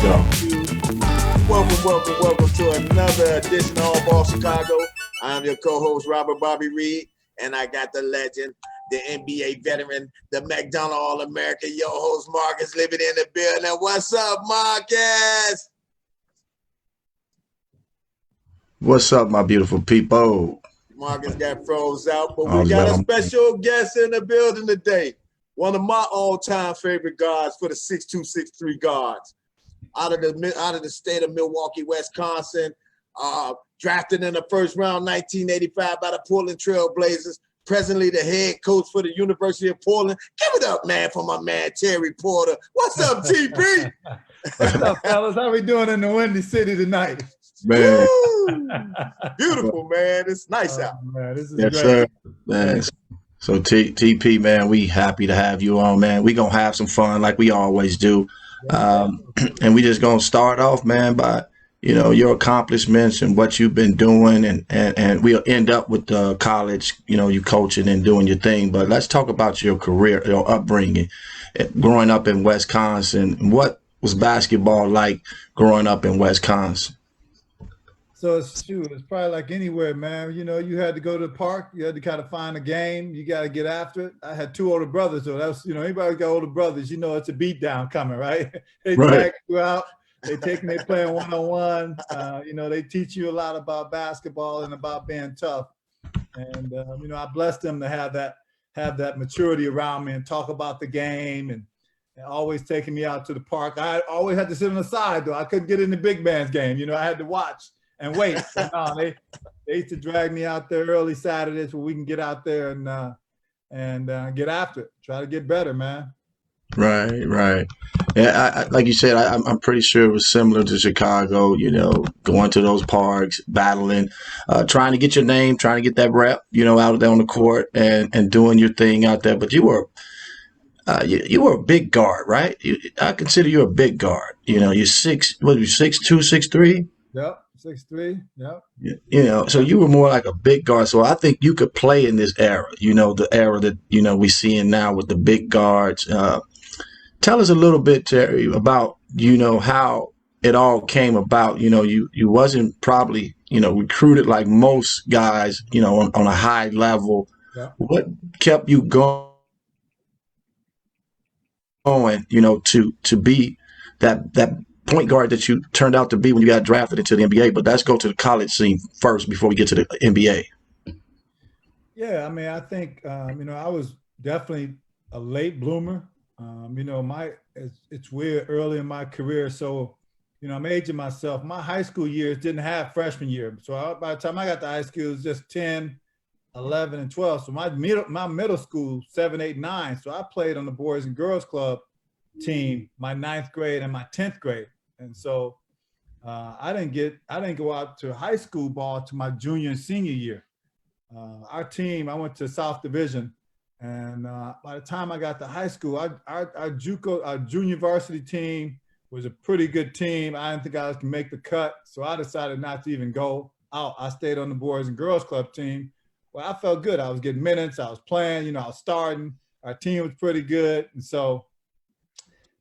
go. Welcome to another edition of All Ball Chicago. I'm your co-host, Robert Bobby Reed, and I got the legend, the NBA veteran, the McDonald All-American, your host, Marcus, living in the building. What's up, Marcus? What's up, my beautiful people? Marcus got froze out, but All's we got well. a special guest in the building today. One of my all-time favorite guards for the 6'2", 6'3" guards. Out of the state of Milwaukee, Wisconsin, drafted in the first round, 1985 by the Portland Trail Blazers. Presently the head coach for the University of Portland. Give it up, man, for my man Terry Porter. What's up, TP? What's up, fellas? How we doing in the Windy City tonight? Man. Beautiful, man. It's nice out. Man, this is Yes, great. sir. Man. So TP, man, we happy to have you on, man. We gonna have some fun like we always do. And we just gonna start off, man, by your accomplishments and what you've been doing, and we'll end up with the college, you coaching and doing your thing. But let's talk about your career, your upbringing, growing up in Wisconsin. What was basketball like growing up in Wisconsin? So it's probably like anywhere, man. You had to go to the park. You had to kind of find a game. You got to get after it. I had two older brothers, so that's anybody got older brothers, it's a beat down coming, right? They drag you out. They playing one-on-one. They teach you a lot about basketball and about being tough. And I blessed them to have that maturity around me and talk about the game and always taking me out to the park. I always had to sit on the side though. I couldn't get in the big man's game. I had to watch and wait. They used to drag me out there early Saturdays where we can get out there and get after it. Try to get better, man. Right. Yeah, like you said, I'm pretty sure it was similar to Chicago, going to those parks, battling, trying to get your name, trying to get that rep, out there on the court and doing your thing out there. But you were a big guard, right? I consider you a big guard. You're 6'2", 6'3"? Yep, 6'3", yep. So you were more like a big guard. So I think you could play in this era, the era that, we seeing now with the big guards. Tell us a little bit, Terry, about, how it all came about. You wasn't probably, recruited like most guys, on a high level. Yeah. What kept you going, to be that point guard that you turned out to be when you got drafted into the NBA? But let's go to the college scene first before we get to the NBA. Yeah, I think, I was definitely a late bloomer. It's weird early in my career. So, I'm aging myself. My high school years didn't have freshman year. So by the time I got to high school, it was just 10, 11, and 12. So my middle school, 7, 8, 9. So I played on the Boys and Girls Club team my 9th grade and my 10th grade. And so I didn't go out to high school ball to my junior and senior year. Our team, I went to South Division. And by the time I got to high school, our junior varsity team was a pretty good team. I didn't think I was going to make the cut, so I decided not to even go out. I stayed on the Boys and Girls Club team. Well, I felt good. I was getting minutes. I was playing. I was starting. Our team was pretty good. And so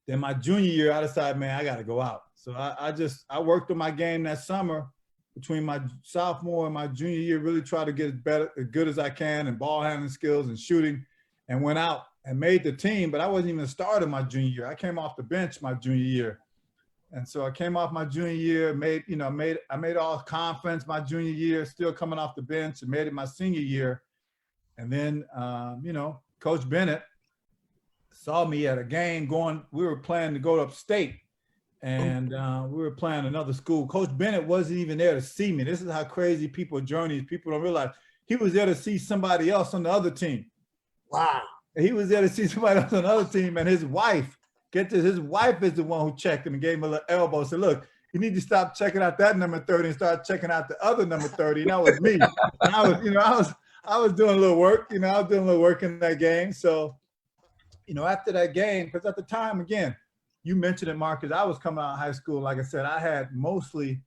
then my junior year, I decided, man, I got to go out. So I worked on my game that summer between my sophomore and my junior year, really try to get as good as I can and ball handling skills and shooting. And went out and made the team, but I wasn't even a starter my junior year. I came off the bench my junior year. And so I came off my junior year, I made all conference my junior year, still coming off the bench, and made it my senior year. And then, Coach Bennett saw me at a game we were planning to go upstate, and we were playing another school. Coach Bennett wasn't even there to see me. This is how crazy people don't realize. He was there to see somebody else on the other team. Wow. He was there to see somebody else on another team, and his wife, his wife is the one who checked him and gave him a little elbow. Said, look, you need to stop checking out that number 30 and start checking out the other number 30. And that was me. And I was doing a little work, I was doing a little work in that game. So, after that game, because at the time, again, you mentioned it, Marcus, I was coming out of high school. Like I said, I had mostly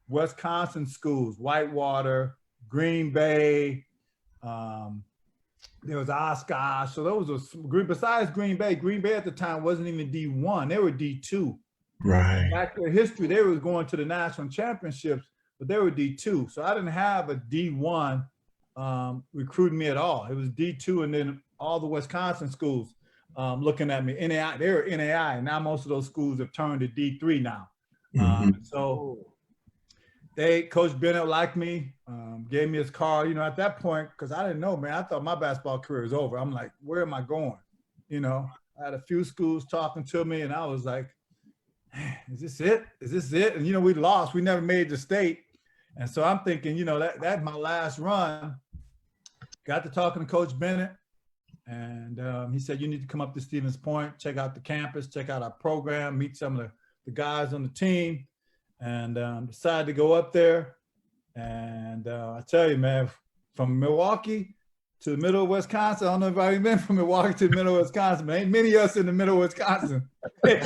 Wisconsin schools, Whitewater, Green Bay, there was Oshkosh. So those were group. Besides Green Bay at the time wasn't even D1. They were D2. Right. Back to history, they was going to the national championships, but they were D2. So I didn't have a D1 recruiting me at all. It was D2, and then all the Wisconsin schools looking at me. NAI, they were NAI, and now most of those schools have turned to D3 now. So Coach Bennett liked me, gave me his card. You know, at that point, because I didn't know, man, I thought my basketball career was over. I'm like, where am I going? You know, I had a few schools talking to me, and I was like, is this it? Is this it? And, you know, we lost. We never made the state. And so I'm thinking, you know, that's my last run. Got to talking to Coach Bennett. And he said, you need to come up to Stevens Point, check out the campus, check out our program, meet some of the guys on the team. And decided to go up there. And I tell you, man, from Milwaukee to the middle of Wisconsin, I don't know if I've been from Milwaukee to the middle of Wisconsin, but ain't many of us in the middle of Wisconsin. It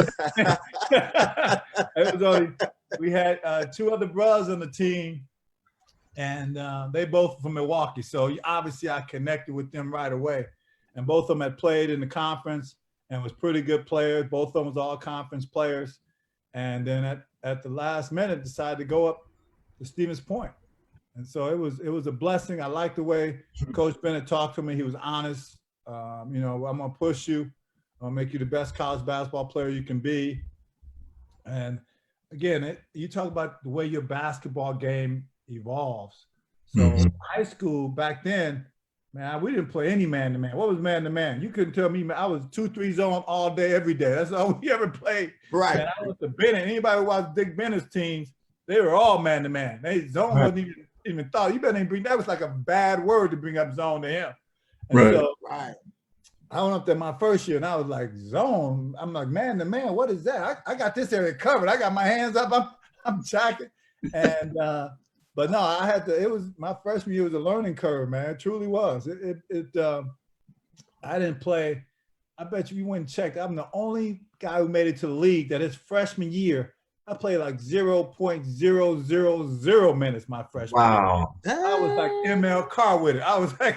was only, we had two other brothers on the team, and they both from Milwaukee. So obviously I connected with them right away. And both of them had played in the conference and was pretty good players. Both of them was all conference players. And then at the last minute decided to go up to Stevens Point. And so it was a blessing. I liked the way Coach Bennett talked to me. He was honest. You know, I'm going to push you. I'll make you the best college basketball player you can be. And again, you talk about the way your basketball game evolves. So high school back then, man, we didn't play any man-to-man. What was man-to-man? You couldn't tell me, man, I was 2-3 zone all day, every day. That's all we ever played. Right. Man, I was to Bennett. Anybody who watched Dick Bennett's teams, they were all man-to-man. They zone wasn't even thought. You better even bring, that was like a bad word to bring up zone to him. And so I went up there my first year and I was like, zone? I'm like, man-to-man, what is that? I got this area covered. I got my hands up. I'm jacking. And but no, I had to, it was my freshman year was a learning curve, man. It truly was. I didn't play. I bet you went and checked. I'm the only guy who made it to the league that his freshman year, I played like 0.000 minutes my freshman year. I was like ML Carr with it. I was like,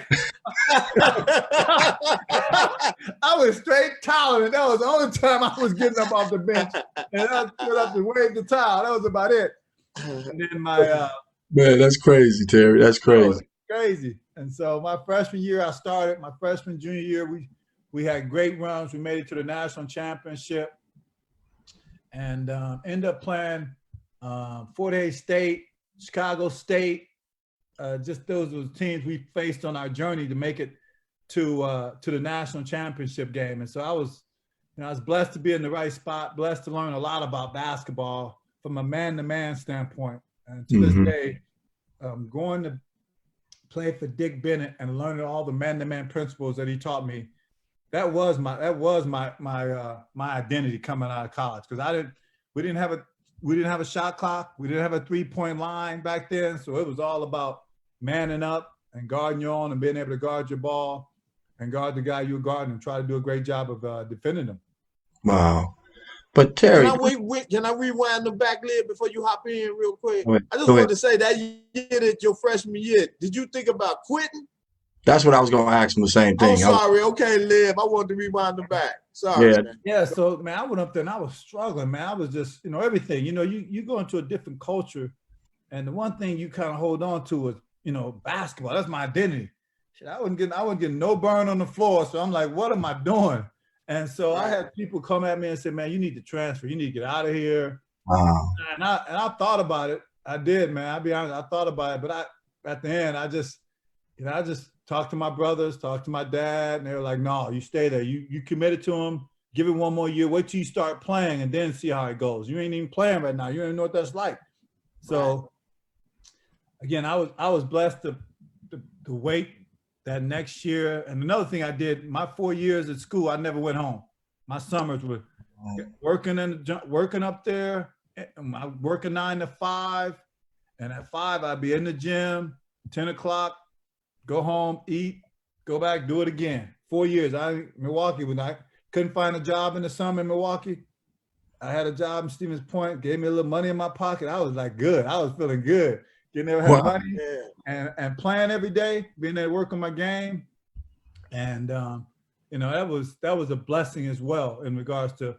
I was straight toweling. That was the only time I was getting up off the bench. And I stood up to wave the towel. That was about it. And then my man, that's crazy, Terry. That's crazy. Crazy. And so my freshman year, I started. My freshman, junior year, we had great runs. We made it to the national championship. And ended up playing Fort Hays State, Chicago State. Just those were the teams we faced on our journey to make it to the national championship game. And so I was blessed to be in the right spot, blessed to learn a lot about basketball from a man-to-man standpoint. And to this day, going to play for Dick Bennett and learning all the man-to-man principles that he taught me, that was my identity coming out of college, because we didn't have a shot clock, we didn't have a 3-point line back then, so it was all about manning up and guarding your own and being able to guard your ball and guard the guy you're guarding and try to do a great job of defending them. Wow. But Terry, can I rewind the back lid before you hop in real quick? I just wanted to say that year, that your freshman year, did you think about quitting? That's what I was going to ask him, the same thing. Oh, sorry. Okay, Liv. I wanted to rewind the back. Sorry, man. Yeah, so, man, I went up there and I was struggling, man. I was just, everything. You go into a different culture, and the one thing you kind of hold on to is, basketball. That's my identity. Shit, I wasn't getting no burn on the floor, so I'm like, what am I doing? And so I had people come at me and say, man, you need to transfer. You need to get out of here. Wow. And I thought about it. I did, man. I'll be honest. I thought about it. But at the end, I just talked to my brothers, talked to my dad, and they were like, no, you stay there. You committed to him. Give it one more year. Wait till you start playing and then see how it goes. You ain't even playing right now. You don't even know what that's like. So, again, I was blessed to wait that next year. And another thing I did, my 4 years at school, I never went home. My summers were working up there, working 9 to 5. And at 5, I'd be in the gym, 10 o'clock, go home, eat, go back, do it again. 4 years. Milwaukee, when I couldn't find a job in the summer in Milwaukee, I had a job in Stevens Point, gave me a little money in my pocket. I was like, good. I was feeling good. Getting there, having money and playing every day, being there to work on my game. And, that was a blessing as well in regards to,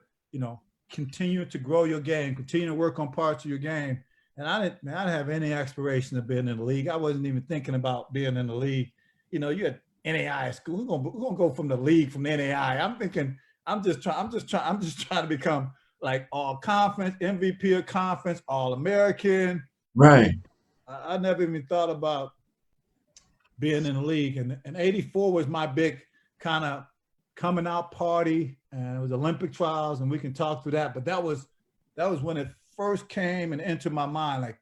continue to grow your game, continue to work on parts of your game. And I didn't have any aspiration of being in the league. I wasn't even thinking about being in the league. You know, you had NAIA school. We're gonna go from the league from the NAIA. I'm thinking, I'm just trying to become like all conference, MVP of conference, all American. Right. I never even thought about being in the league. And '84 was my big kind of coming out party, and it was Olympic trials, and we can talk through that. But that was when it first came and entered my mind, like,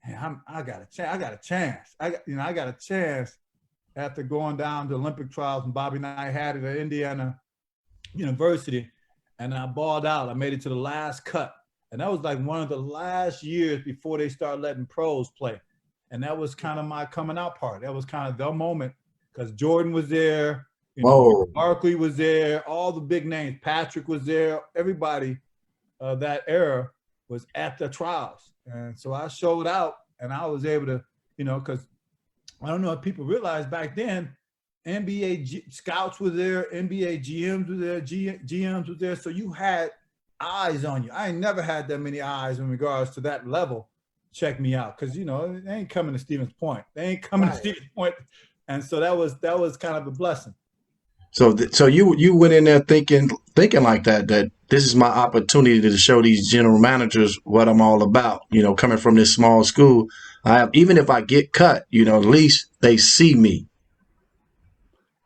hey, I got a chance. I got a chance after going down to Olympic trials, and Bobby Knight had it at Indiana University, and I balled out. I made it to the last cut, and that was like one of the last years before they started letting pros play, and that was kind of my coming out part. That was kind of the moment, because Jordan was there, Barkley was there, all the big names, Patrick was there, everybody of that era was at the trials. And so I showed out, and I was able to, because I don't know if people realize back then, NBA scouts were there, NBA GMs were there, GMs were there. So you had eyes on you. I ain't never had that many eyes in regards to that level. Check me out. Cause they ain't coming to Stevens Point. They ain't coming to Stevens Point. And so that was kind of a blessing. So you went in there thinking like that this is my opportunity to show these general managers what I'm all about. Coming from this small school, even if I get cut, at least they see me.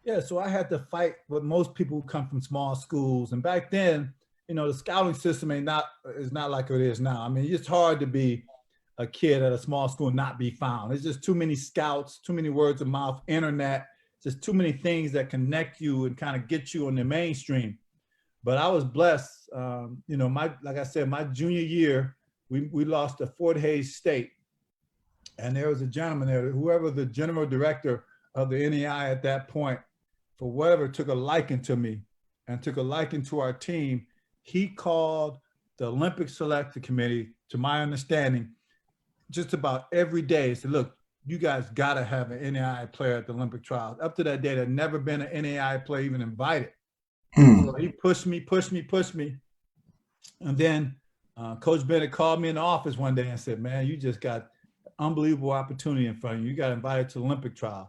Yeah, so I had to fight with most people who come from small schools, and back then, the scouting system is not like it is now. I mean, it's hard to be a kid at a small school and not be found. There's just too many scouts, too many words of mouth, internet. Just too many things that connect you and kind of get you on the mainstream. But I was blessed. Like I said, my junior year, we lost to Fort Hays State. And there was a gentleman there, whoever the general director of the NAIA at that point, for whatever, took a liking to me and took a liking to our team. He called the Olympic Selection Committee, to my understanding, just about every day. He said, look, you guys got to have an NAIA player at the Olympic trials. Up to that day, there'd never been an NAIA player even invited. So he pushed me. And then Coach Bennett called me in the office one day and said, man, you just got an unbelievable opportunity in front of you. You got invited to Olympic trials.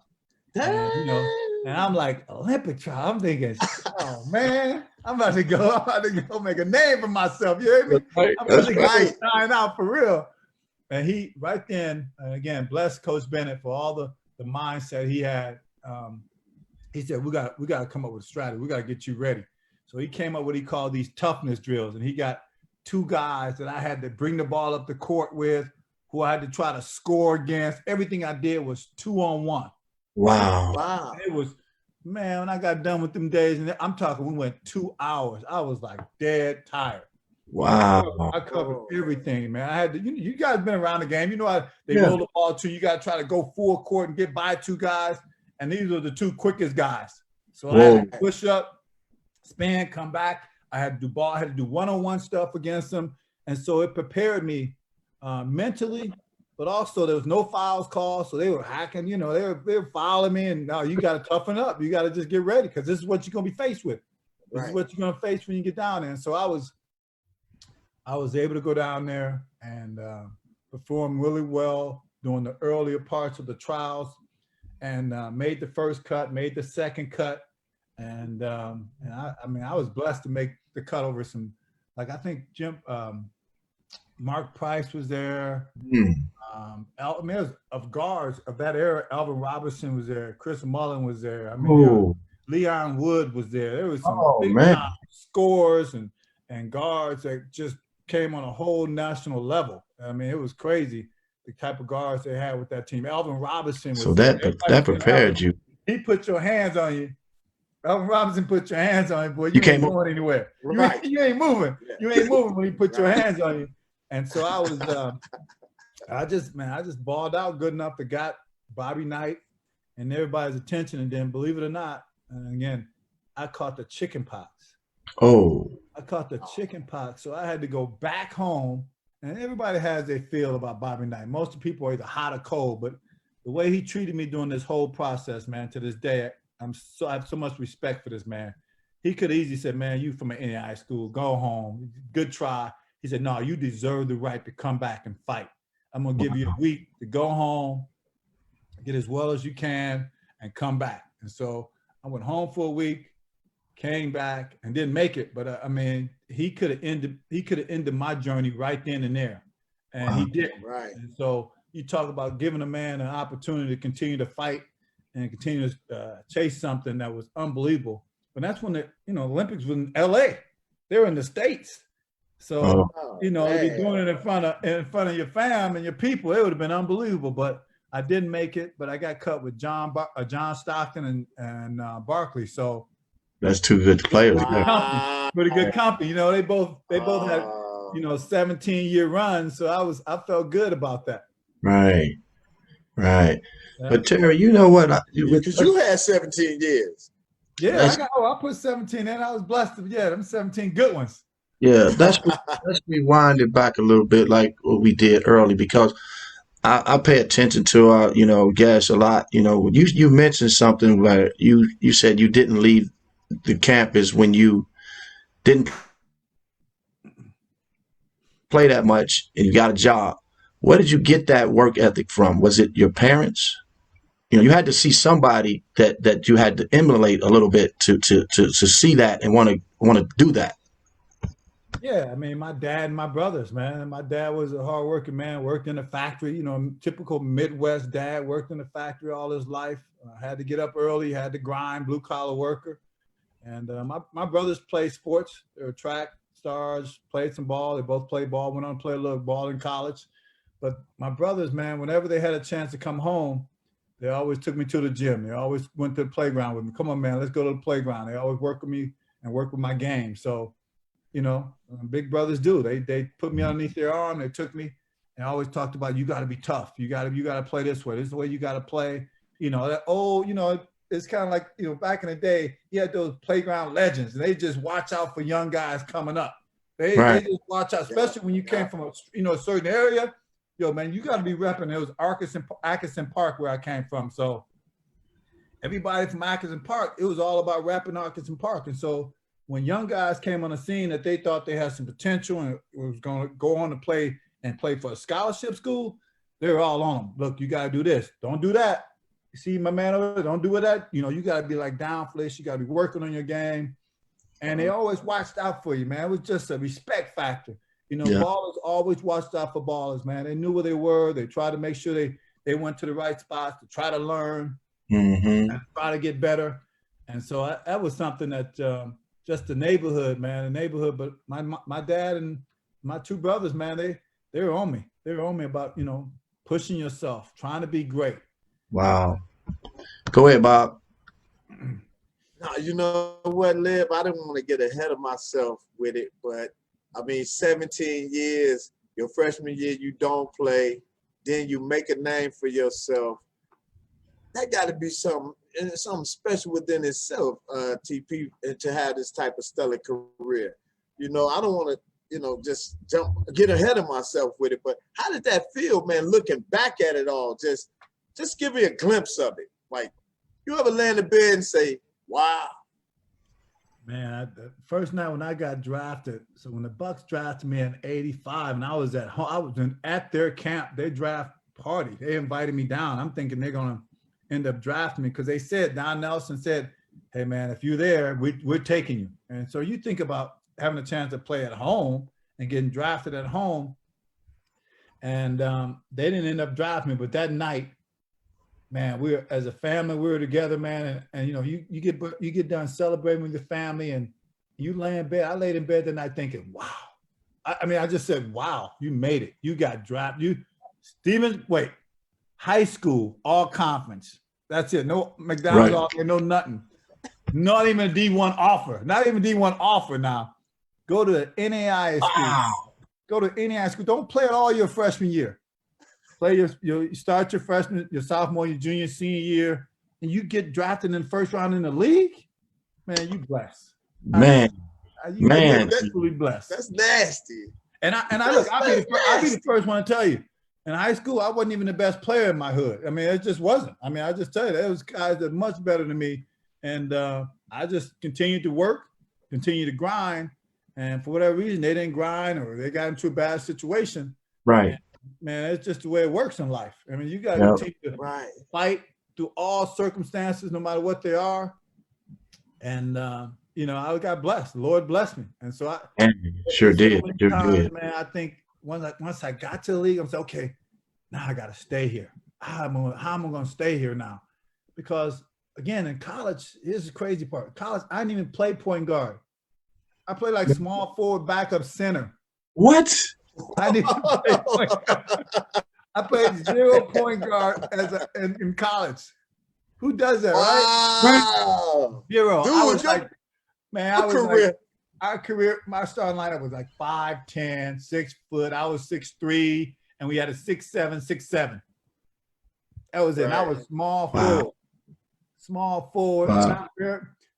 And I'm like, Olympic trial? I'm thinking, oh man, I'm about to go make a name for myself. You hear me? I'm about to go sign out for real. And he, right then, again, bless Coach Bennett for all the mindset he had. He said, we got to come up with a strategy. We got to get you ready. So he came up with what he called these toughness drills. And he got two guys that I had to bring the ball up the court with, who I had to try to score against. Everything I did was 2-on-1. Wow. And it was, man, when I got done with them days, and I'm talking, we went 2 hours. I was like dead tired. Wow. I covered everything, man. I had to, you guys been around the game. You know how they roll the ball to you. Got to try to go full court and get by two guys. And these are the two quickest guys. So I had to push up, spin, come back. I had to do ball. I had to do one-on-one stuff against them. And so it prepared me mentally, but also there was no fouls called. So they were hacking, they were fouling me. And now you got to toughen up. You got to just get ready, because this is what you're going to be faced with. This is what you're going to face when you get down there. And so I was able to go down there and perform really well during the earlier parts of the trials, and made the first cut, made the second cut. And I was blessed to make the cut over some, like, I think Mark Price was there. Of guards of that era, Alvin Robinson was there. Chris Mullen was there. Leon Wood was there. There was some big scores and guards that just came on a whole national level. I mean, it was crazy, the type of guards they had with that team. Alvin Robinson was there. That prepared you. He put your hands on you. Alvin Robinson put your hands on you, boy. You ain't going anywhere. Right. You ain't moving. You ain't moving when he put your hands on you. And so I was, I just balled out good enough to got Bobby Knight and everybody's attention. And then, believe it or not, and again, I caught the chicken pox. I caught the chicken pox. So I had to go back home, and everybody has their feel about Bobby Knight. Most people are either hot or cold, but the way he treated me during this whole process, man, to this day, I have so much respect for this man. he could have easily said, man, you from an NAIA school, go home, good try. He said, no, you deserve the right to come back and fight. I'm gonna give you a week to go home, get as well as you can, and come back. And so I went home for a week, came back, and didn't make it. But I mean, he could have ended my journey right then and there, and he didn't. Right. And so you talk about giving a man an opportunity to continue to fight and continue to chase something that was unbelievable. But that's when the Olympics was in LA. They were in the States. So if you're doing it in front of your fam and your people, it would have been unbelievable. But I didn't make it. But I got cut with John Stockton and Barkley. So that's two good players. Pretty good company. They both had 17-year runs. So I felt good about that. Right. But Terry, you know what? Because you had 17 years. Yeah, I put 17 in. I was blessed. Yeah, them 17 good ones. Yeah, let's rewind it back a little bit, like what we did early, because I pay attention to our guests a lot. You mentioned something where you said you didn't leave the campus when you didn't play that much and you got a job. Where did you get that work ethic from? Was it your parents? You had to see somebody that you had to emulate a little bit to see that and want to do that. Yeah, I mean, my dad and my brothers, man. My dad was a hardworking man, worked in a factory, typical Midwest dad, worked in a factory all his life. Had to get up early, had to grind, blue collar worker. And my brothers played sports. They were track stars, played some ball. They both played ball, went on to play a little ball in college. But my brothers, man, whenever they had a chance to come home, they always took me to the gym. They always went to the playground with me. Come on, man, let's go to the playground. They always work with me and work with my game. So, big brothers do. They put me underneath their arm. They took me and always talked about, you got to be tough. You got to play this way. This is the way you got to play. It's kind of like, back in the day, you had those playground legends, and they just watch out for young guys coming up. They just watch out, especially when you came from a certain area. Yo, man, you got to be repping. It was Atkinson Park where I came from. So everybody from Atkinson Park, it was all about repping Atkinson Park. And so when young guys came on the scene that they thought they had some potential and was going to go on to play for a scholarship school, they were all on them. Look, you got to do this. Don't do that. You see my man over there? Don't do that. You got to be like down for this. You got to be working on your game. And they always watched out for you, man. It was just a respect factor. Ballers always watched out for ballers, man. They knew where they were. They tried to make sure they went to the right spots to try to learn and try to get better. And so that was something that just the neighborhood, man, But my dad and my two brothers, man, they were on me. They were on me about, pushing yourself, trying to be great. Wow. Go ahead, Bob. Now, you know what, Liv? I didn't want to get ahead of myself with it, but I mean, 17 years, your freshman year, you don't play, then you make a name for yourself. That got to be something special within itself, TP, to have this type of stellar career. I don't want to, just get ahead of myself with it, but how did that feel, man, looking back at it all? Just give me a glimpse of it. Like, you ever lay in the bed and say, wow. Man, the first night when I got drafted, so when the Bucks drafted me in '85, and I was at home, I was at their camp, their draft party. They invited me down. I'm thinking they're gonna end up drafting me because they said, Don Nelson said, hey man, if you're there, we're taking you. And so you think about having a chance to play at home and getting drafted at home. And they didn't end up drafting me, but that night, man, we were, as a family, we were together, man. And you get done celebrating with your family and you lay in bed. I laid in bed that night thinking, wow. I just said, wow, you made it. You got drafted. High school, all conference. That's it. No McDonald's offer, no nothing. Not even a D1 offer. Not even D1 offer now. Go to the NAIA school. Wow. Go to NAIA school. Don't play it all your freshman year. Play you start your freshman, your sophomore, your junior, senior year, and you get drafted in the first round in the league. Man, you blessed. Man, That's really blessed. That's nasty. I'll be the first one to tell you. In high school, I wasn't even the best player in my hood. It just wasn't. I just tell you, there was guys that much better than me, and I just continued to work. continue to grind. And for whatever reason, they didn't grind or they got into a bad situation. Right. And, man, it's just the way it works in life. I mean, you got to Yep. continue to fight through all circumstances, no matter what they are. And, you know, I got blessed. The Lord blessed me. And so I sure did. Sure did. Man, I think once I got to the league, I'm saying, okay, now I got to stay here. How am I going to stay here now? Because, again, in college, here's the crazy part. In college, I didn't even play point guard. I played like small forward, backup center. What? I didn't play point guard. I played 0 point guard in college. Who does that, right? Wow. 0. Dude, I was like, man, I was career. like, our career, my starting lineup was like 5'10", 6 foot. I was 6'3", and we had a 6'7", 6'7". That was it. And I was small forward. Small forward. Wow.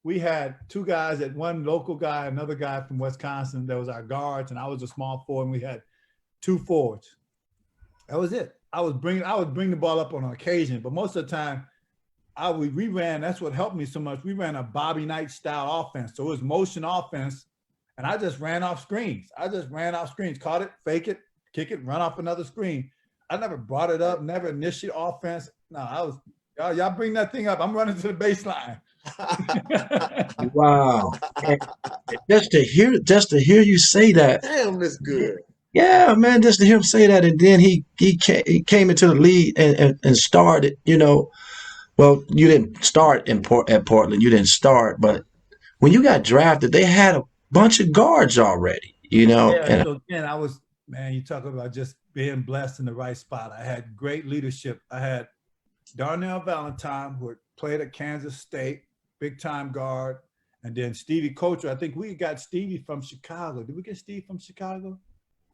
We had 2 guys, one local guy, another guy from Wisconsin. That was our guards, and I was a small forward, and we had 2 forwards. That was it. I would bring the ball up on occasion, but most of the time, we ran. That's what helped me so much. We ran a Bobby Knight style offense, so it was motion offense, and I just ran off screens. Caught it, fake it, kick it, run off another screen. I never brought it up, never initiated offense. No, y'all bring that thing up. I'm running to the baseline. Wow. Just to hear you say that. Damn, that's good. Yeah, man, just to hear him say that. And then he came into the league and started, you know. Well, you didn't start at Portland. You didn't start, but when you got drafted, they had a bunch of guards already, you know. Yeah, and so again, man, you talk about just being blessed in the right spot. I had great leadership. I had Darnell Valentine, who had played at Kansas State, big-time guard, and then Stevie Coacher. I think we got Stevie from Chicago. Did we get Steve from Chicago?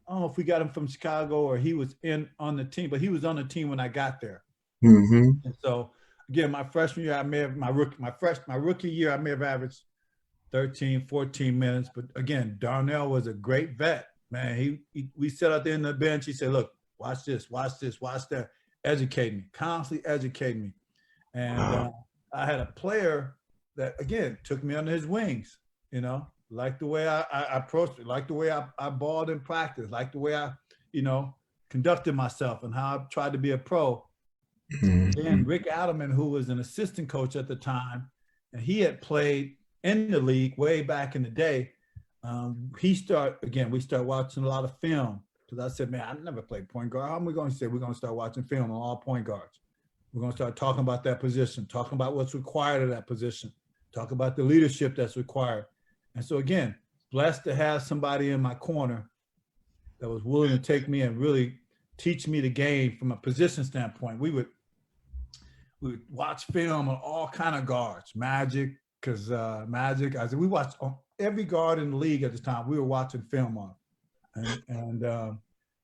I don't know if we got him from Chicago or he was on the team, but he was on the team when I got there. Mm-hmm. And so, again, my freshman year, my rookie year, I may have averaged 13, 14 minutes. But again, Darnell was a great vet, man. We sat out there in the bench. He said, look, watch this, watch that. Educate me, constantly educate me. And I had a player that, again, took me under his wings, you know, like the way I approached it, like the way I balled in practice, like the way I, you know, conducted myself and how I tried to be a pro. Mm-hmm. Then Rick Adelman, who was an assistant coach at the time, and he had played in the league way back in the day. We start watching a lot of film because I said, man, I never played point guard. How am we going to say we're going to start watching film on all point guards? We're going to start talking about that position, talking about what's required of that position, talk about the leadership that's required. And so again, blessed to have somebody in my corner that was willing to take me and really teach me the game from a position standpoint. We would watch film on all kind of guards, Magic, because Magic, I said, we watched on every guard in the league at the time. We were watching film on. And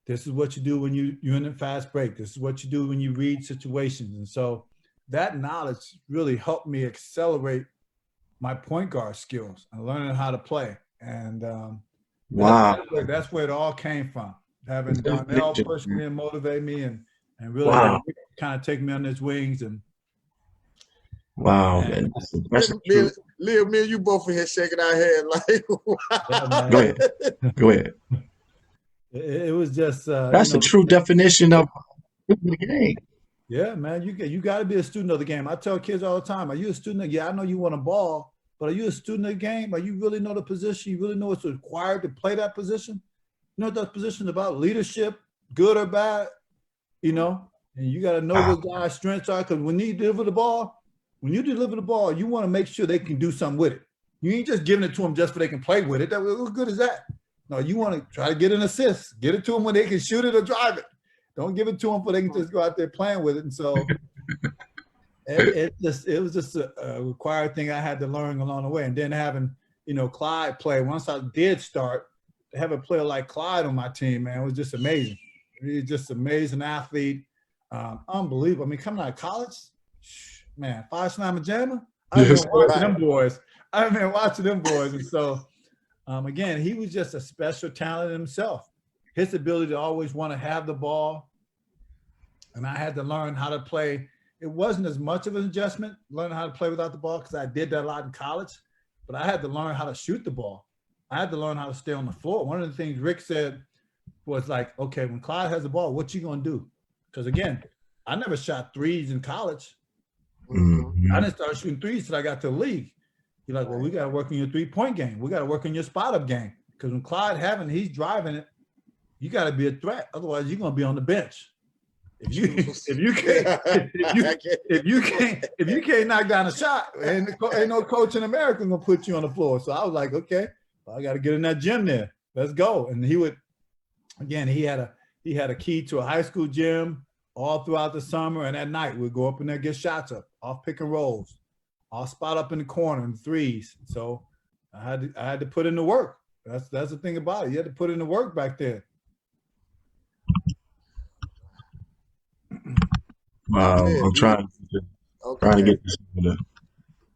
this is what you do when you're in a fast break. This is what you do when you read situations. And so that knowledge really helped me accelerate my point guard skills and learning how to play. And wow, that's where it all came from. Having Darnell push me and motivate me and really kind of take me on his wings. And wow, man. Leo, me and you both in here shaking our head like, yeah, Go ahead. It was just that's a true definition of the game. Yeah, man, you got to be a student of the game. I tell kids all the time, are you a student of, I know you want a ball, but are you a student of the game? Are you really know the position? You really know what's required to play that position? You know what that position is about? Leadership, good or bad, you know? And you got to know what guys' strengths are, because when you deliver the ball, you want to make sure they can do something with it. You ain't just giving it to them just so they can play with it. What good is that? No, you want to try to get an assist. Get it to them when they can shoot it or drive it. Don't give it to them so they can just go out there playing with it. And so it was just a required thing I had to learn along the way. And then having, Clyde play, once I did start, to have a player like Clyde on my team, man, it was just amazing. He's just an amazing athlete. Unbelievable. I mean, coming out of college, man, 5'9" jammer. I've been watching them boys. And so, again, he was just a special talent himself. His ability to always want to have the ball. And I had to learn how to play. It wasn't as much of an adjustment, learning how to play without the ball, because I did that a lot in college. but I had to learn how to shoot the ball. I had to learn how to stay on the floor. One of the things Rick said was like, okay, when Clyde has the ball, what you gonna do? Because again, I never shot threes in college. I didn't start shooting threes till I got to the league. He's like, well, we got to work on your 3-point game. We got to work on your spot up game. Because when Clyde having, he's driving it, you got to be a threat. Otherwise, you're gonna be on the bench. If you can't knock down a shot, ain't no coach in America gonna put you on the floor. So I was like, okay, well, I got to get in that gym there. Let's go. And he would, again, he had a key to a high school gym all throughout the summer, and at night we'd go up in there, get shots up, off pick and rolls, off spot up in the corner in threes. So I had to put in the work. That's the thing about it. You had to put in the work back there. Wow, I'm trying to get this.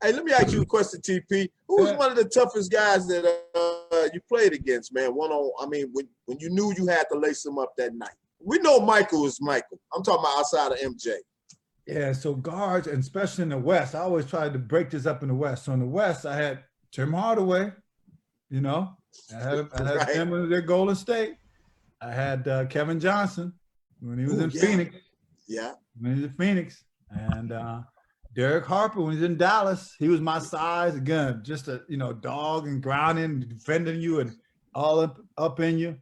Hey, let me ask you a question, TP. Who was one of the toughest guys that you played against, man? When you knew you had to lace him up that night. We know Michael is Michael. I'm talking about outside of MJ. Yeah, so guards, and especially in the West, I always tried to break this up in the West. So in the West, I had Tim Hardaway, you know. I had him in their Golden State. I had Kevin Johnson when he was in Phoenix. Yeah. When he was in Phoenix. And Derek Harper when he was in Dallas. He was my size. Again, just a dog and grounding, defending you and all up in you.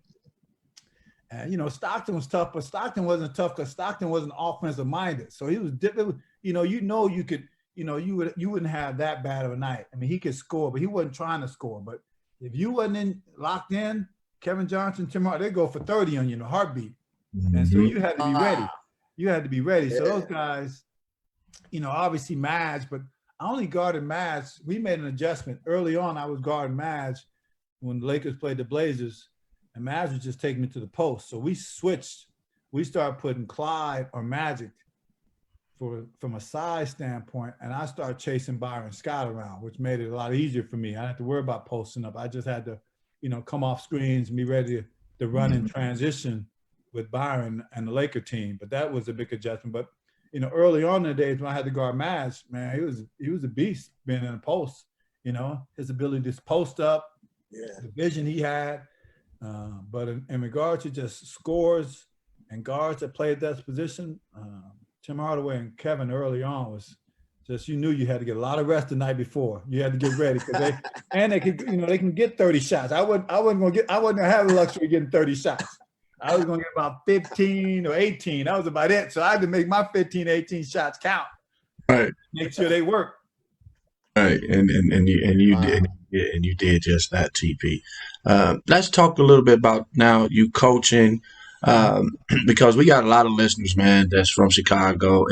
And Stockton was tough, but Stockton wasn't tough because Stockton wasn't offensive minded. So he was different. You wouldn't have that bad of a night. I mean, he could score, but he wasn't trying to score. But if you wasn't locked in, Kevin Johnson, Tim Hart, they go for 30 on you in a heartbeat. And so you had to be ready. You had to be ready. So those guys, obviously Madge, but I only guarded Madge. We made an adjustment. Early on, I was guarding Madge when the Lakers played the Blazers, and Madge was just taking me to the post. So we switched. We started putting Clyde or Magic from a size standpoint, and I started chasing Byron Scott around, which made it a lot easier for me. I didn't have to worry about posting up. I just had to, come off screens and be ready to run in transition with Byron and the Laker team. But that was a big adjustment. But early on in the days when I had to guard Madge, man, he was a beast being in the post. His ability to post up, the vision he had. But in regard to just scores and guards that played that position, Tim Hardaway and Kevin early on was just, you knew you had to get a lot of rest the night before. You had to get ready because they could, they can get 30 shots. I wasn't gonna have the luxury of getting 30 shots. I was gonna get about 15 or 18. That was about it. So I had to make my 15, 18 shots count. Right. Make sure they work. Right, and you did just that, TP. Let's talk a little bit about now you coaching, because we got a lot of listeners, man, that's from Chicago,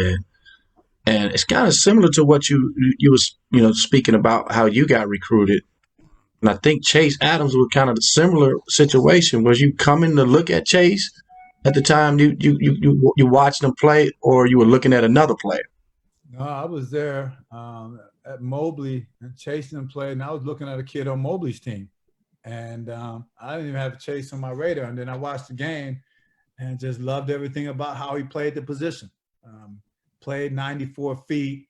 and it's kind of similar to what you was speaking about how you got recruited. And I think Chase Adams was kind of a similar situation. Was you coming to look at Chase at the time you watched him play, or you were looking at another player? No, I was there at Mobley and chasing him play, and I was looking at a kid on Mobley's team. And I didn't even have Chase on my radar. And then I watched the game and just loved everything about how he played the position. Played 94 feet,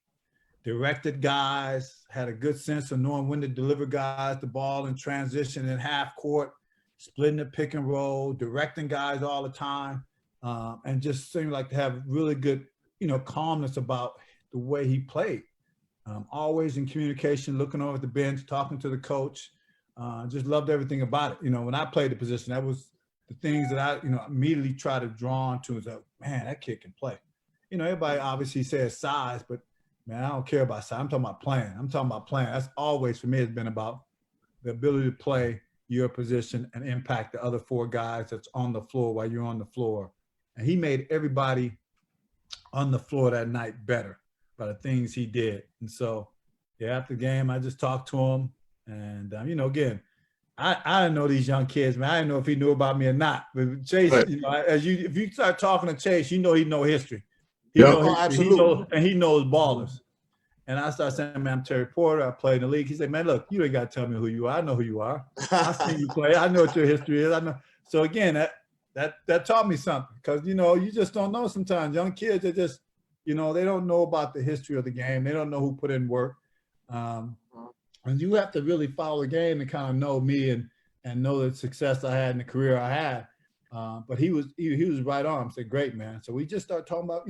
directed guys, had a good sense of knowing when to deliver guys the ball in transition in half court, splitting the pick and roll, directing guys all the time, and just seemed like to have really good, calmness about the way he played. Always in communication, looking over at the bench, talking to the coach. Just loved everything about it. When I played the position, that was the things that I, immediately try to draw onto is that, man, that kid can play. Everybody obviously says size, but man, I don't care about size. I'm talking about playing. That's always for me has been about the ability to play your position and impact the other four guys that's on the floor while you're on the floor. And he made everybody on the floor that night better by the things he did. And so, after the game, I just talked to him. And, again, I didn't know these young kids, man. I didn't know if he knew about me or not. But Chase, right. If you start talking to Chase, he know history. Absolutely. He knows ballers. And I started saying, man, I'm Terry Porter. I played in the league. He said, man, look, you ain't got to tell me who you are. I know who you are. I seen you play. I know what your history is. I know. So, again, that taught me something because, you just don't know sometimes. Young kids are just, they don't know about the history of the game. They don't know who put in work. And you have to really follow the game to kind of know me and know the success I had in the career I had. But he was right on. I said, great, man. So we just started talking about,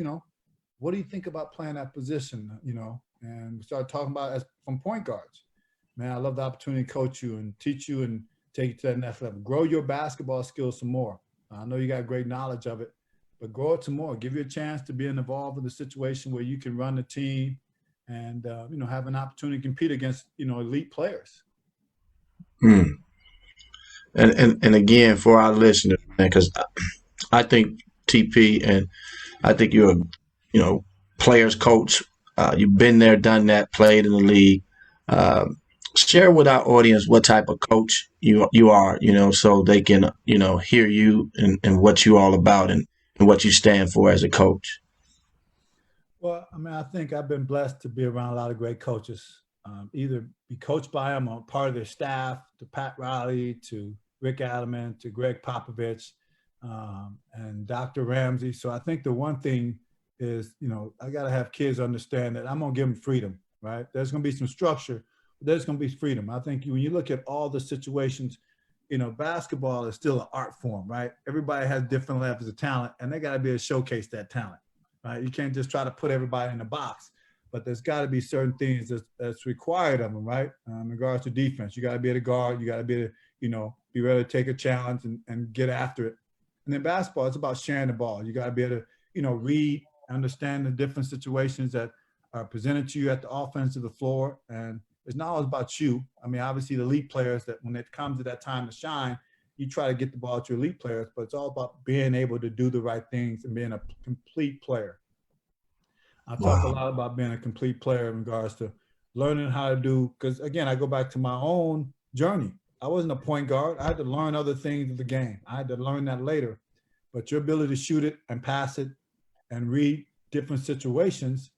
what do you think about playing that position, And we started talking about as from point guards. Man, I love the opportunity to coach you and teach you and take you to that next level. Grow your basketball skills some more. I know you got great knowledge of it, but grow it some more. Give you a chance to be involved in the situation where you can run the team and, have an opportunity to compete against, elite players. Hmm. And again, for our listeners, man, because I think TP and I think you're a, players coach. You've been there, done that, played in the league. Uh, Share with our audience what type of coach you are, so they can, hear you and what you all about and what you stand for as a coach. Well, I mean, I think I've been blessed to be around a lot of great coaches, either be coached by them or part of their staff, to Pat Riley, to Rick Adelman, to Greg Popovich, and Dr. Ramsey. So I think the one thing is, I got to have kids understand that I'm going to give them freedom, right? There's going to be some structure, but there's going to be freedom. I think when you look at all the situations, basketball is still an art form, right? Everybody has different levels of talent, and they got to be able to showcase that talent. Right? You can't just try to put everybody in a box, but there's got to be certain things that's required of them, right? In regards to defense, you got to be able to guard, you got to be able to, be ready to take a challenge and get after it. And then basketball, it's about sharing the ball. You got to be able to, read, understand the different situations that are presented to you at the offense of the floor. And it's not always about you. I mean, obviously the elite players, that when it comes to that time to shine, you try to get the ball to elite players, but it's all about being able to do the right things and being a complete player. I talk a Wow. lot about being a complete player in regards to learning how to do, because again, I go back to my own journey. I wasn't a point guard. I had to learn other things of the game. I had to learn that later. But your ability to shoot it and pass it and read different situations,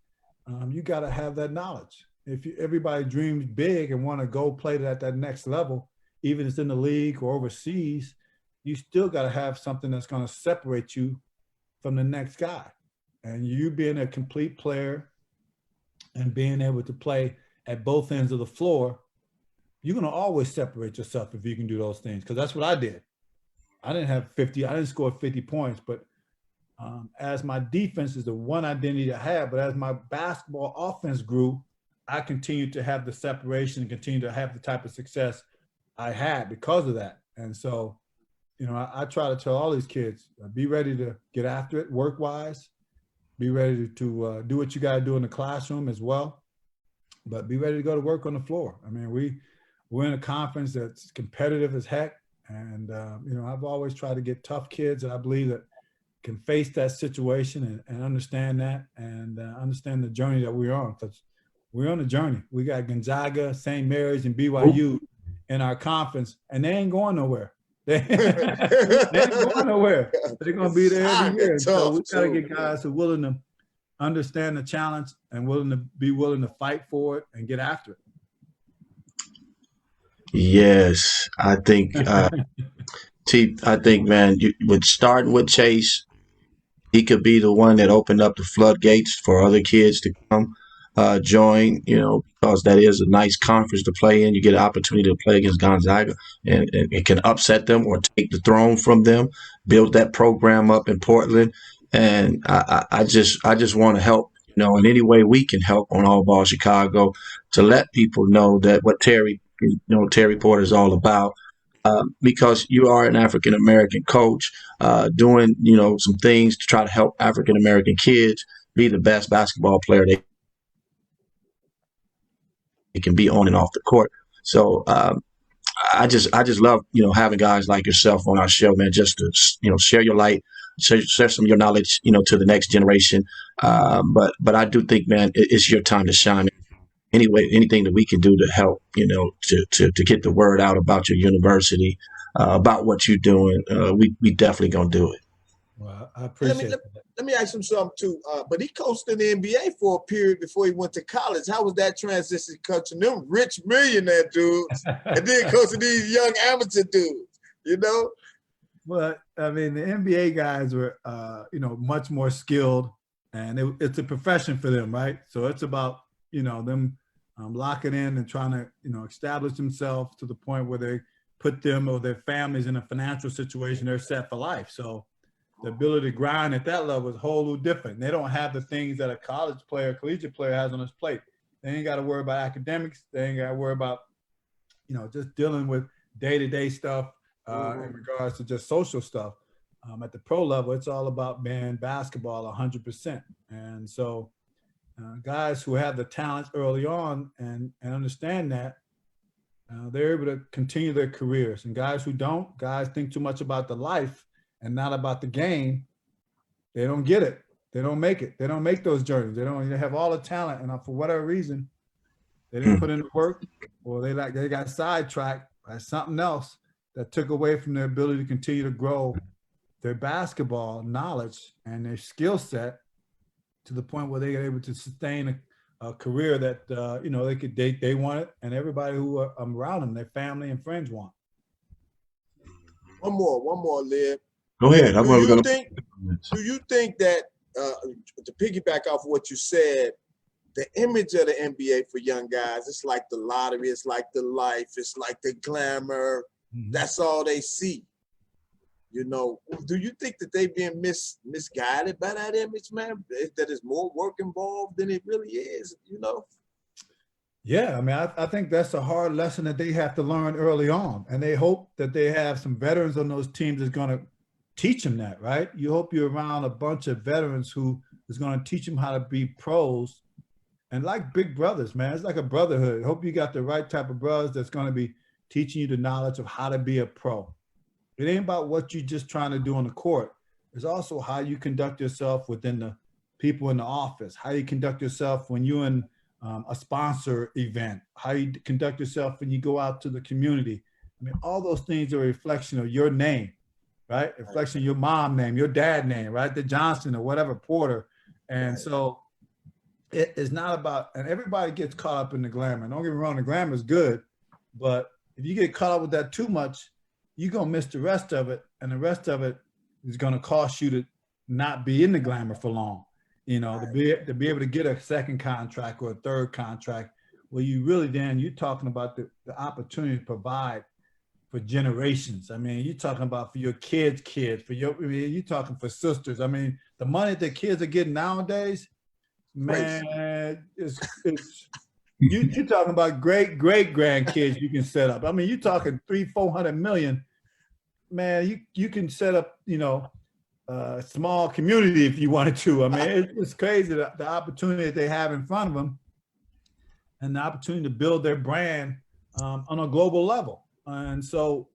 you got to have that knowledge. If everybody dreams big and want to go play at that next level, even if it's in the league or overseas, you still got to have something that's going to separate you from the next guy. And you being a complete player and being able to play at both ends of the floor, you're going to always separate yourself if you can do those things. Because that's what I did. I didn't score 50 points, but as my defense is the one identity I had, but as my basketball offense grew, I continued to have the separation and continue to have the type of success I had because of that. And so, I try to tell all these kids, be ready to get after it work-wise, be ready to do what you got to do in the classroom as well, but be ready to go to work on the floor. I mean, we're in a conference that's competitive as heck. And, I've always tried to get tough kids that I believe that can face that situation and understand that and understand the journey that we're on. Because we're on a journey. We got Gonzaga, St. Mary's, and BYU in our conference, and they ain't going nowhere. They ain't going nowhere. They're going to be there every year. So we got to get guys who are willing to understand the challenge and willing to fight for it and get after it. Yes, I think, man, with starting with Chase, he could be the one that opened up the floodgates for other kids to come join, because that is a nice conference to play in. You get an opportunity to play against Gonzaga, and it can upset them or take the throne from them, build that program up in Portland. And I just want to help, in any way we can help on All Ball Chicago to let people know that what Terry Porter is all about. Because you are an African American coach, doing some things to try to help African American kids be the best basketball player they can be on and off the court. So I just love having guys like yourself on our show, man, just to share your light, share some of your knowledge to the next generation. But I do think, man, it's your time to shine. Anyway, anything that we can do to help, to get the word out about your university, about what you're doing, we definitely gonna do it. Well, I appreciate it. Let me ask him something too. But he coached in the NBA for a period before he went to college. How was that transition, coaching them rich millionaire dudes and then coaching these young amateur dudes? Well, I mean, the NBA guys were, much more skilled, and it's a profession for them, right? So it's about, them locking in and trying to, establish themselves to the point where they put them or their families in a financial situation they're set for life. So the ability to grind at that level is wholly different. They don't have the things that a college player, collegiate player has on his plate. They ain't got to worry about academics. They ain't got to worry about, just dealing with day-to-day stuff in regards to just social stuff. At the pro level, it's all about being basketball 100%. And so guys who have the talent early on and understand that, they're able to continue their careers. And guys who don't, guys think too much about the life and not about the game, they don't get it. They don't make it. They don't make those journeys. They have all the talent, and for whatever reason, they didn't put in the work, or they got sidetracked by something else that took away from their ability to continue to grow their basketball knowledge and their skill set to the point where they are able to sustain a career that they want it, and everybody who are around them, their family and friends want. One more, Liv. Go ahead. Do you think that to piggyback off what you said, the image of the NBA for young guys, it's like the lottery, it's like the life, it's like the glamour. Mm-hmm. That's all they see. Do you think that they being misguided by that image, man? That is more work involved than it really is, Yeah, I mean, I think that's a hard lesson that they have to learn early on. And they hope that they have some veterans on those teams that's going to teach them that, right? You hope you're around a bunch of veterans who is going to teach them how to be pros. And like big brothers, man, it's like a brotherhood. Hope you got the right type of brothers that's going to be teaching you the knowledge of how to be a pro. It ain't about what you're just trying to do on the court. It's also how you conduct yourself within the people in the office, how you conduct yourself when you're in a sponsor event, how you conduct yourself when you go out to the community. I mean, all those things are a reflection of your name, right? A reflection of your mom name, your dad name, right? The Johnson or whatever, Porter. And so it is not about, and everybody gets caught up in the glamour. Don't get me wrong, the glamour is good, but if you get caught up with that too much, you're going to miss the rest of it. And the rest of it is going to cost you to not be in the glamour for long, to be able to get a second contract or a third contract where you really, you're talking about the opportunity to provide for generations. I mean, you're talking about for your kids, you're talking for sisters. I mean, the money that kids are getting nowadays, man, you're talking about great grandkids you can set up. I mean, you're talking 300-400 million. Man, you can set up, a small community if you wanted to. I mean, it's crazy the opportunity that they have in front of them and the opportunity to build their brand on a global level. And so,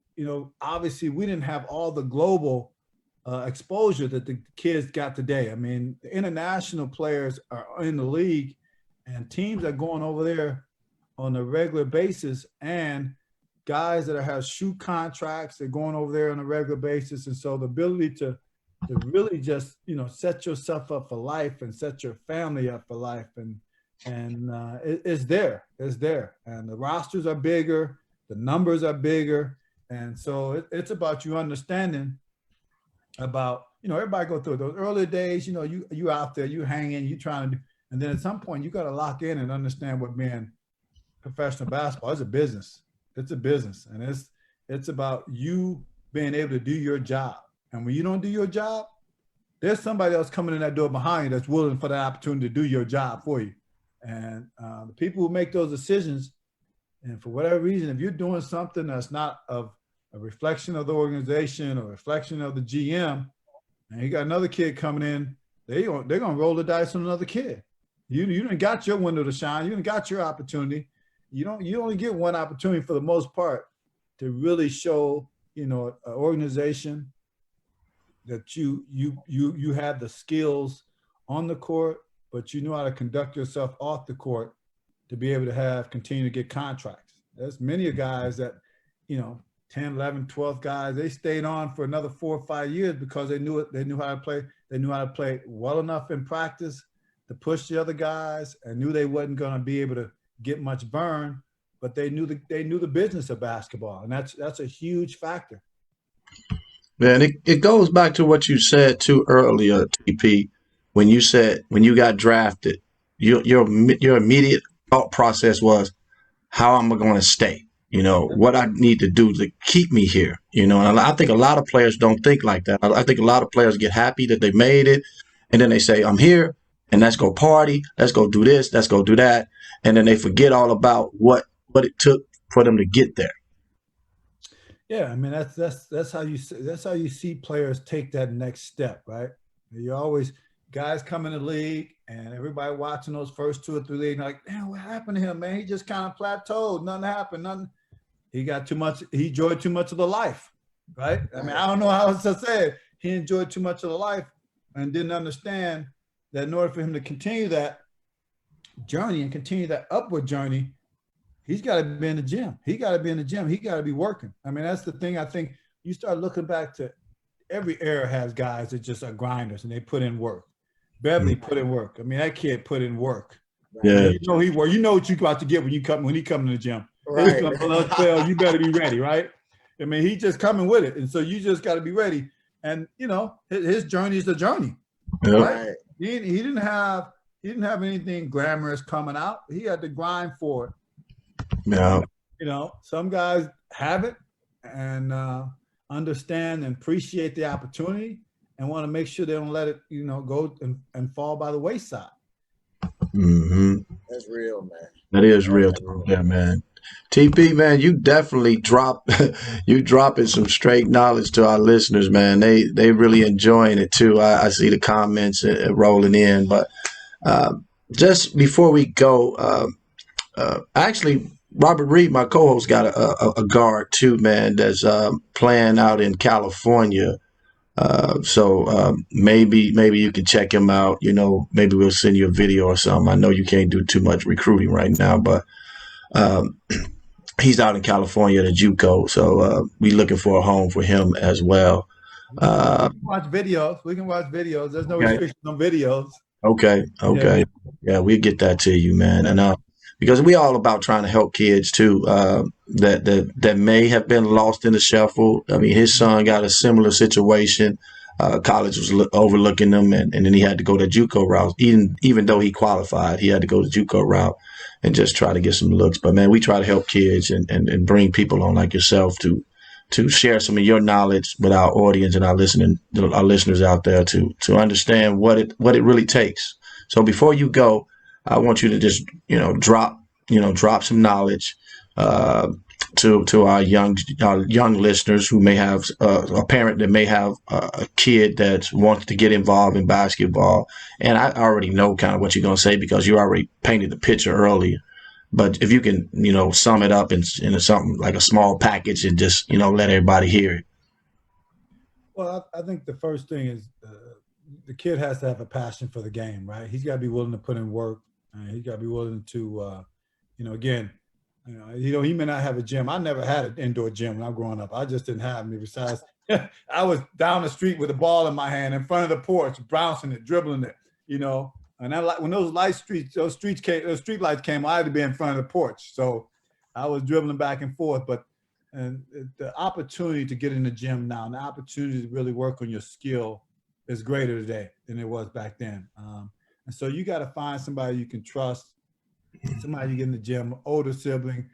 obviously we didn't have all the global exposure that the kids got today. I mean, the international players are in the league and teams are going over there on a regular basis, and guys that have shoe contracts, they're going over there on a regular basis. And so the ability to really just, set yourself up for life and set your family up for life. And it's there. And the rosters are bigger, the numbers are bigger. And so it's about you understanding about, everybody go through those early days, you out there, you hanging, you trying to do, and then at some point you got to lock in and understand what being professional basketball is a business. It's a business, and it's about you being able to do your job. And when you don't do your job, there's somebody else coming in that door behind you that's willing for the opportunity to do your job for you. And the people who make those decisions, and for whatever reason, if you're doing something that's not of a reflection of the organization or a reflection of the GM, and you got another kid coming in, they're gonna roll the dice on another kid. You done got your window to shine. You done got your opportunity. You only get one opportunity for the most part to really show, an organization that you have the skills on the court, but you know how to conduct yourself off the court to be able to continue to get contracts. There's many guys that, 10, 11, 12 guys, they stayed on for another 4 or 5 years because they knew how to play. They knew how to play well enough in practice to push the other guys, and knew they wasn't going to be able to get much burn, but they knew the business of basketball, and that's a huge factor. Man, it goes back to what you said too earlier, TP, when you got drafted, your immediate thought process was, how am I going to stay? You know, what I need to do to keep me here. You know, and I think a lot of players don't think like that. I think a lot of players get happy that they made it, and then they say, I'm here, and let's go party, let's go do this, let's go do that, and then they forget all about what it took for them to get there. Yeah, I mean that's how you see players take that next step, right? You always guys come in the league and everybody watching those first 2 or 3 leagues like, man, what happened to him, man? He just kind of plateaued. Nothing happened. Nothing. He got too much. He enjoyed too much of the life, right? I mean, I don't know how else to say it. He enjoyed too much of the life and didn't understand that in order for him to continue that journey and continue that upward journey, he's got to be in the gym. He got to be in the gym. He got to be working. I mean, that's the thing. I think you start looking back to every era has guys that just are grinders and they put in work. Beverly put in work. I mean, that kid put in work. Yeah. You know he worked. You know what you about to get when he come to the gym. Right. You better be ready, right? I mean, he just coming with it, and so you just got to be ready. And you know, his journey is the journey. Yeah. Right? He didn't have anything glamorous coming out. He had to grind for it. Yeah. You know, some guys have it and understand and appreciate the opportunity and want to make sure they don't let it, you know, go and fall by the wayside. Mm-hmm. That's real, man. That is real. Yeah, man. TP, man, you definitely you dropping some straight knowledge to our listeners, man. They really enjoying it too. I see the comments rolling in, but just before we go, actually, Robert Reed, my co-host, got a guard too, man, that's playing out in California. So maybe you can check him out. You know, maybe we'll send you a video or something. I know you can't do too much recruiting right now, but he's out in California at a JUCO, so we looking for a home for him as well. We can watch videos. We can watch videos. There's no restriction on videos. Okay. Yeah, we'll get that to you, man. And because we all about trying to help kids too, that may have been lost in the shuffle. I mean, his son got a similar situation. College was overlooking him, and then he had to go the JUCO route. Even though he qualified, he had to go the JUCO route and just try to get some looks. But man, we try to help kids and bring people on like yourself to share some of your knowledge with our audience and our listeners out there to understand what it really takes. So before you go, I want you to just drop some knowledge to our young listeners who may have a parent that may have a kid that wants to get involved in basketball. And I already know kind of what you're going to say because you already painted the picture earlier. But if you can, sum it up in something like a small package and just, let everybody hear it. Well, I think the first thing is the kid has to have a passion for the game, right? He's got to be willing to put in work. He's got to be willing to, again, he may not have a gym. I never had an indoor gym when I was growing up. I just didn't have any. Besides, I was down the street with a ball in my hand in front of the porch, bouncing it, dribbling it, And when those street lights came, I had to be in front of the porch. So I was dribbling back and forth. But the opportunity to get in the gym now, and the opportunity to really work on your skill is greater today than it was back then. And so you got to find somebody you can trust, somebody you get in the gym, older sibling,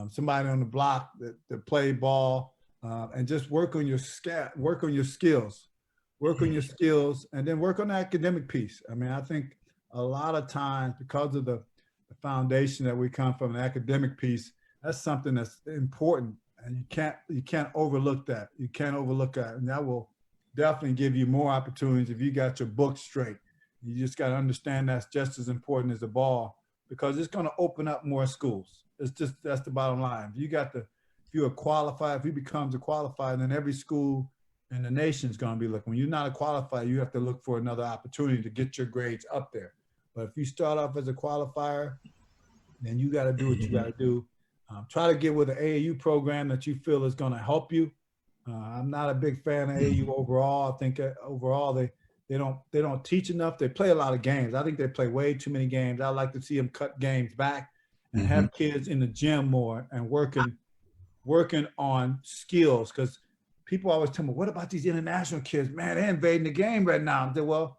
somebody on the block that play ball, and just work on your skills. Work on your skills, and then work on the academic piece. I mean, I think a lot of times because of the foundation that we come from, an academic piece, that's something that's important, and you can't overlook that. You can't overlook that, and that will definitely give you more opportunities if you got your books straight. You just got to understand that's just as important as the ball because it's going to open up more schools. That's the bottom line. If you're qualified, if he becomes a qualified, then every school and the nation's going to be looking. When you're not a qualifier, you have to look for another opportunity to get your grades up there. But if you start off as a qualifier, then you got to do what you got to do. Try to get with an AAU program that you feel is going to help you. I'm not a big fan of AAU overall. I think overall they don't teach enough. They play a lot of games. I think they play way too many games. I like to see them cut games back and have kids in the gym more and working on skills because people always tell me, what about these international kids? Man, they're invading the game right now. I said, well,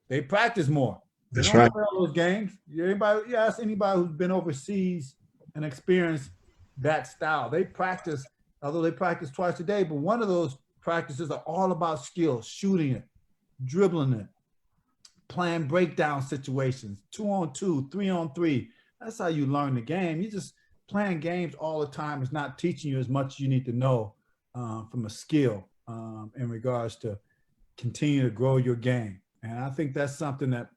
they practice more. They That's don't right. play all those games. Anybody, ask anybody who's been overseas and experienced that style. They practice, although they practice twice a day, but one of those practices are all about skills, shooting it, dribbling it, playing breakdown situations, 2-on-2, 3-on-3. That's how you learn the game. You just playing games all the time is not teaching you as much as you need to know from a skill in regards to continue to grow your game. And I think that's something that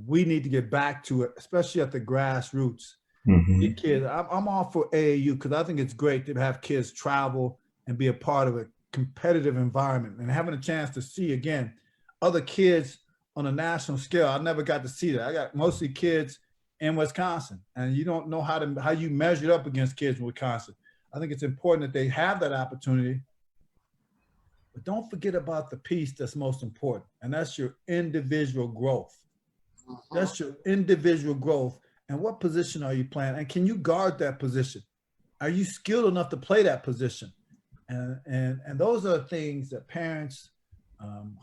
we need to get back to it, especially at the grassroots. Mm-hmm. Kids, I'm all for AAU because I think it's great to have kids travel and be a part of a competitive environment and having a chance to see, again, other kids on a national scale. I never got to see that. I got mostly kids in Wisconsin, and you don't know how you measure up against kids in Wisconsin. I think it's important that they have that opportunity, but don't forget about the piece that's most important, and that's your individual growth. That's your individual growth. And what position are you playing? And can you guard that position? Are you skilled enough to play that position? And those are things that parents,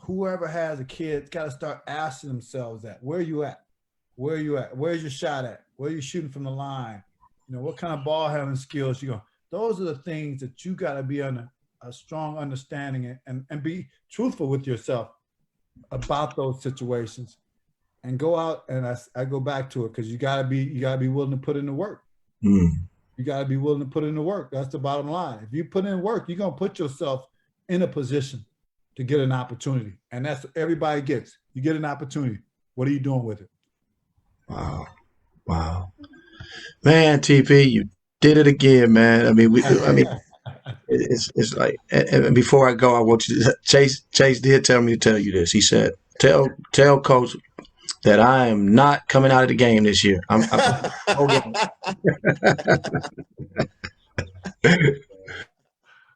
whoever has a kid, got to start asking themselves that. Where are you at? Where are you at? Where's your shot at? Where are you shooting from the line? You know, what kind of ball handling skills you got? Those are the things that you got to be on a strong understanding and be truthful with yourself about those situations. And go out, and I go back to it because you gotta be willing to put in the work. Mm. You gotta be willing to put in the work. That's the bottom line. If you put in work, you're gonna put yourself in a position to get an opportunity, and that's what everybody gets. You get an opportunity. What are you doing with it? Wow, man, TP, you did it again, man. I mean, it's like. And before I go, I want you to Chase did tell me to tell you this. He said, "Tell Coach that I am not coming out of the game this year." I'm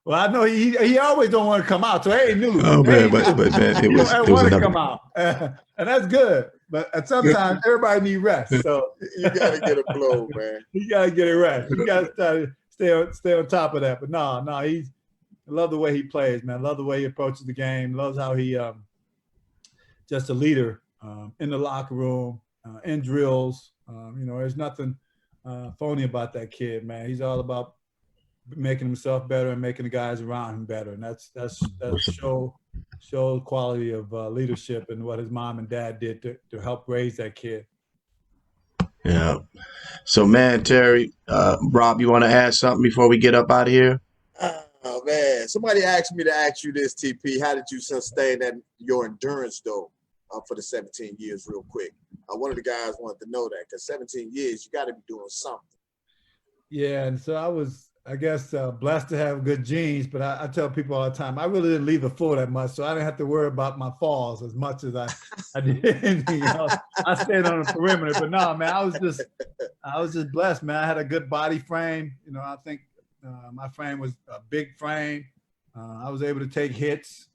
Well, I know he always don't want to come out, so ain't new. Oh man, but man, he don't want to another. come out, and that's good. But sometimes everybody need rest, so you gotta get a blow, man. You gotta get a rest. You gotta stay on top of that. But no, I love the way he plays, man. I love the way he approaches the game. Loves how he just a leader in the locker room, in drills. You know, there's nothing phony about that kid, man. He's all about making himself better and making the guys around him better, and that's show quality of leadership and what his mom and dad did to help raise that kid. Yeah. So, man, Terry, Rob, you want to add something before we get up out of here? Oh man, somebody asked me to ask you this, TP. How did you sustain your endurance though for the 17 years, real quick? One of the guys wanted to know that because 17 years, you got to be doing something. Yeah, and so I was, I guess, blessed to have good genes, but I tell people all the time, I really didn't leave the floor that much, so I didn't have to worry about my falls as much as I did. You know, I stayed on the perimeter, but no, man, I was just blessed, man. I had a good body frame. You know, I think my frame was a big frame. I was able to take hits.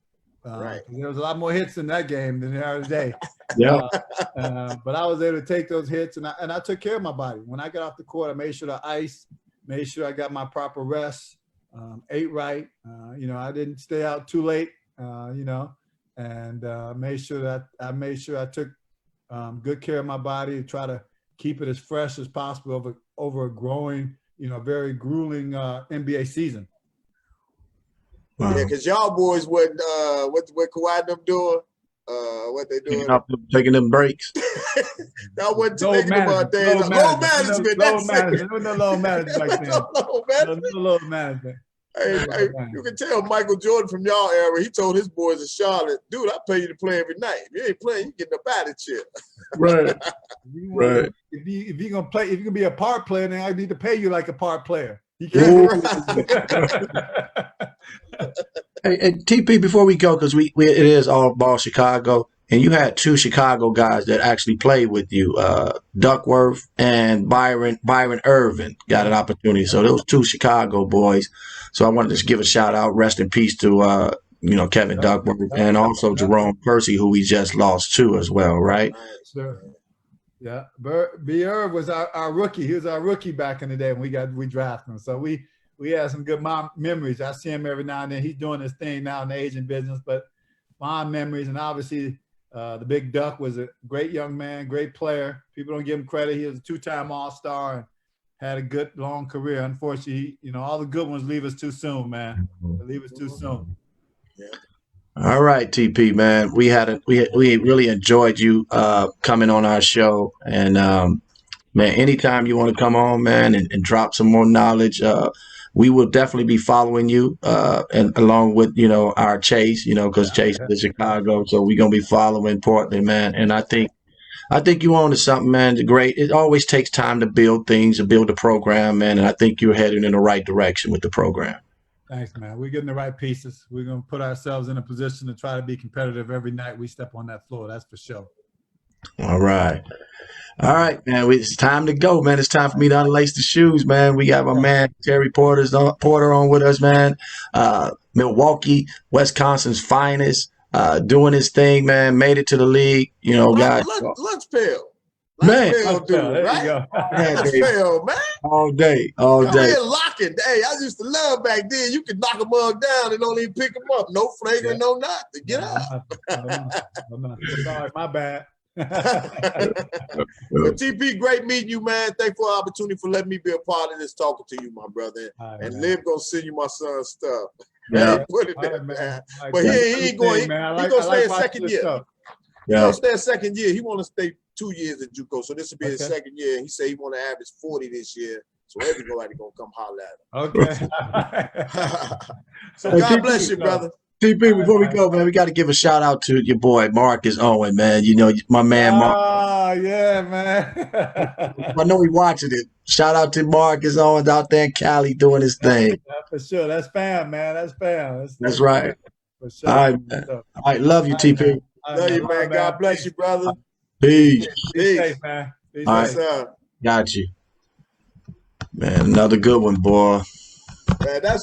Right. There was a lot more hits in that game than there are today. Yeah. But I was able to take those hits, and I took care of my body. When I got off the court, I made sure to ice, made sure I got my proper rest, ate right. You know, I didn't stay out too late. You know, and made sure that I took good care of my body to try to keep it as fresh as possible over a growing, you know, very grueling NBA season. Wow. Yeah, because y'all boys wasn't what Kawhi and them doing. What they doing? Taking them breaks. That wasn't thinking about days. Low management. There was no low management back then. No low management. Hey, you can tell Michael Jordan from y'all era. He told his boys in Charlotte, "Dude, I pay you to play every night. If you ain't playing, you getting up out of here." Right. Right. If you're gonna play, if you're gonna be a part player, then I need to pay you like a part player. You Hey, TP, before we go, because it is all ball Chicago, and you had two Chicago guys that actually played with you, Duckworth and Byron Irvin got an opportunity. So those two Chicago boys. So I wanted to just give a shout out, rest in peace to Kevin Duckworth and also Jerome Percy, who we just lost to as well, right? Sure. Yeah, B. Irv was our rookie. He was our rookie back in the day when we drafted him. So we had some good memories. I see him every now and then. He's doing his thing now in the Asian business, but fond memories. And obviously, The Big Duck was a great young man, great player. People don't give him credit. He was a two-time All-Star and had a good long career. Unfortunately, all the good ones leave us too soon, man. They leave us too soon. Yeah. All right, TP, man. We really enjoyed you coming on our show, and man, anytime you want to come on, man, and drop some more knowledge, we will definitely be following you, and along with our Chase, because Chase is in Chicago, so we're gonna be following Portland, man. And I think you on to something, man. Great. It always takes time to build things, to build a program, man. And I think you're heading in the right direction with the program. Thanks, man. We're getting the right pieces. We're going to put ourselves in a position to try to be competitive every night we step on that floor. That's for sure. All right. All right, man. It's time to go, man. It's time for me to unlace the shoes, man. We got my man Terry Porter on with us, man. Milwaukee, Wisconsin's finest, doing his thing, man. Made it to the league, guys. Lunch pail. Man, Dude, right? Lunch pail, man. All day. Locking. Hey, I used to love back then. You could knock a mug down and don't even pick them up. No flagrant, no nothing. Get up. Sorry, my bad. But TP, great meeting you, man. Thanks for the opportunity for letting me be a part of this, talking to you, my brother. And Liv gonna send you my son's stuff. Yeah. Put it there, man. But he ain't going. He gonna stay a second year. He gonna stay a second year. He want to stay 2 years at JUCO, so this will be his second year. He said he want to average 40 this year, so everybody gonna come holler at him. Okay. So God bless you, brother. TP, before we go, man, we got to give a shout out to your boy Marcus Owen, man. My man Mark. Oh, yeah, man. I know he watching it. Shout out to Marcus Owens out there in Cali doing his thing. Yeah, for sure. That's fam, man. That's fam. That's right. For sure. All right, man. All right, love you, TP. Love you, man. God bless you, brother. Peace. Be safe, man. Be All safe. right. Got you. Man, another good one, boy. Man, that's